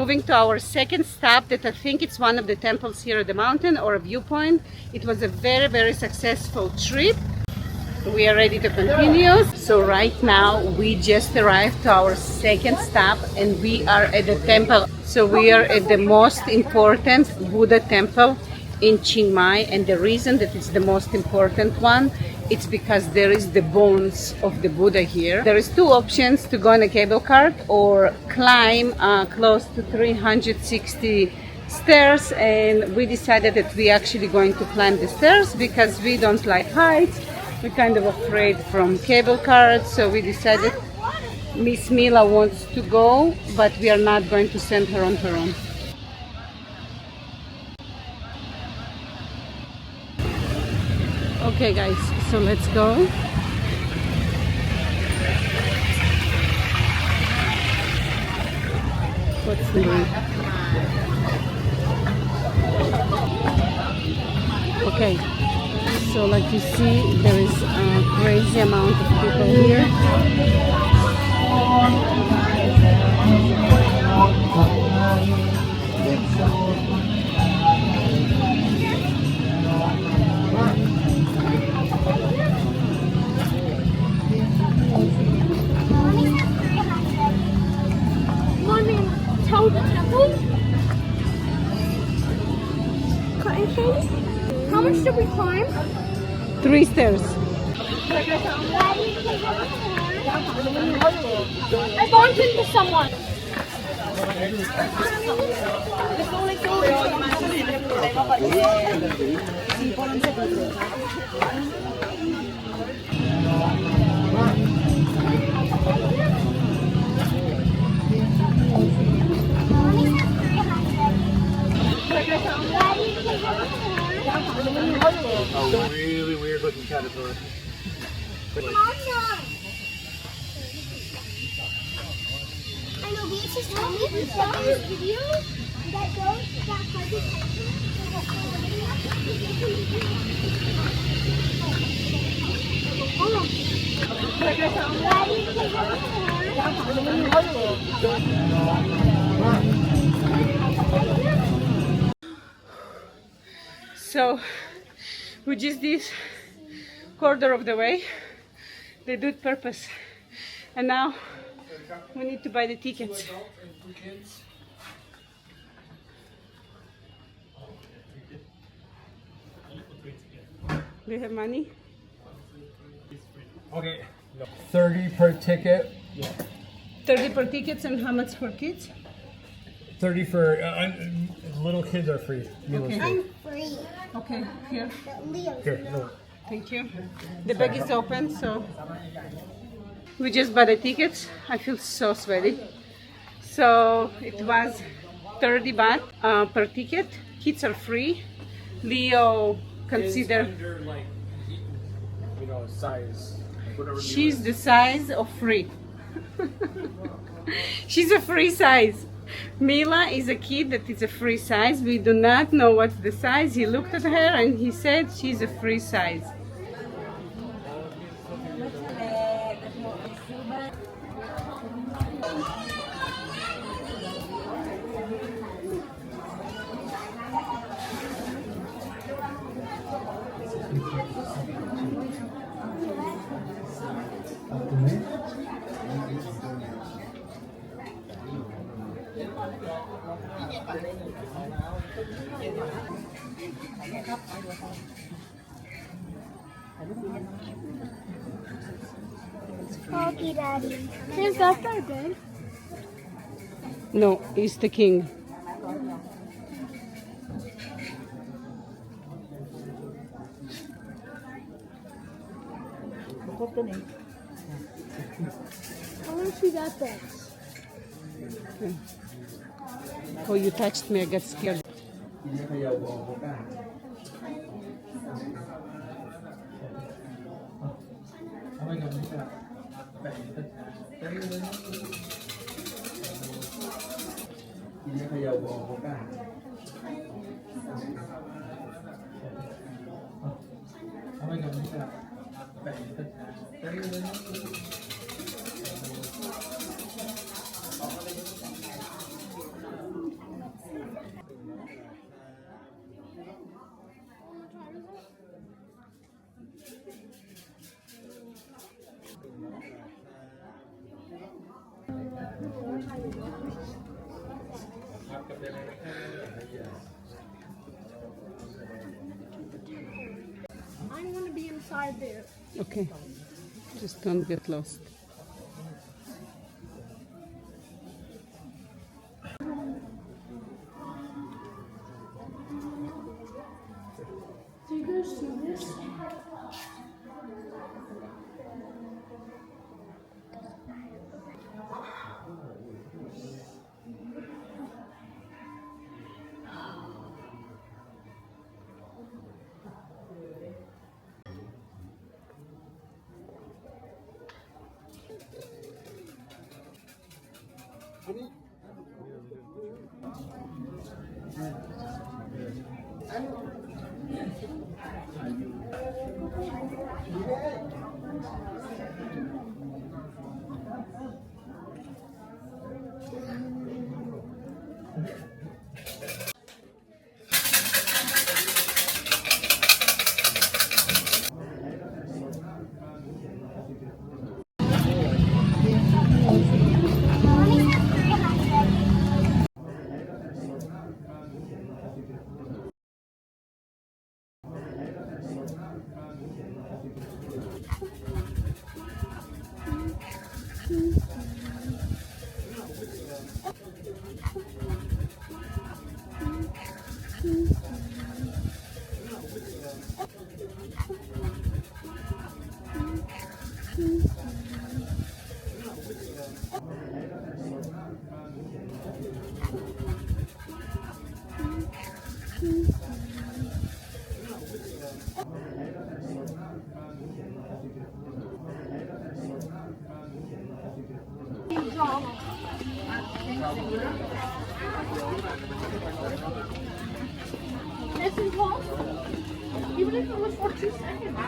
moving to our second stop that I think it's one of the temples here at the mountain or a viewpoint. It was a very successful trip. We are ready to continue. So right now we just arrived to our second stop and we are at the temple. So we are at the most important Buddha temple in Chiang Mai, and the reason that it's the most important one, it's because there is the bones of the Buddha here. There is two options: to go on a cable cart or climb close to 360 stairs, and we decided that we actually going to climb the stairs because we don't like heights. We're kind of afraid from cable cars, so we decided Miss Mila wants to go, but we are not going to send her on her own. Okay guys, so let's go. What's the name? Okay, so like you see, there is a crazy amount of people here. How much did we climb? 3 stairs. I bumped into someone. A really weird looking caterpillar. I know we just told me this video that goes that So we just did quarter of the way. They do it purpose, and now we need to buy the tickets. Do you have money? Okay, 30 per ticket. 30 per tickets, and how much for kids? 30 for little kids are free. Okay. I'm free. Okay, here. Here, no. Thank you. The bag is open, so we just bought the tickets. I feel so sweaty. So it was 30 baht per ticket. Kids are free. Leo consider Size. she's the size of free. She's a free size. Mila is a kid that is a free size. We do not know what's the size. He looked at her and he said she's a free size. Okay, Daddy. Is that our bed? No, he's the king. I want to see that bed. Okay. Oh, you touched me. I got scared. I want to be inside there. Okay, just don't get lost. Do you guys see this? This is long. Even if it was for 2 seconds.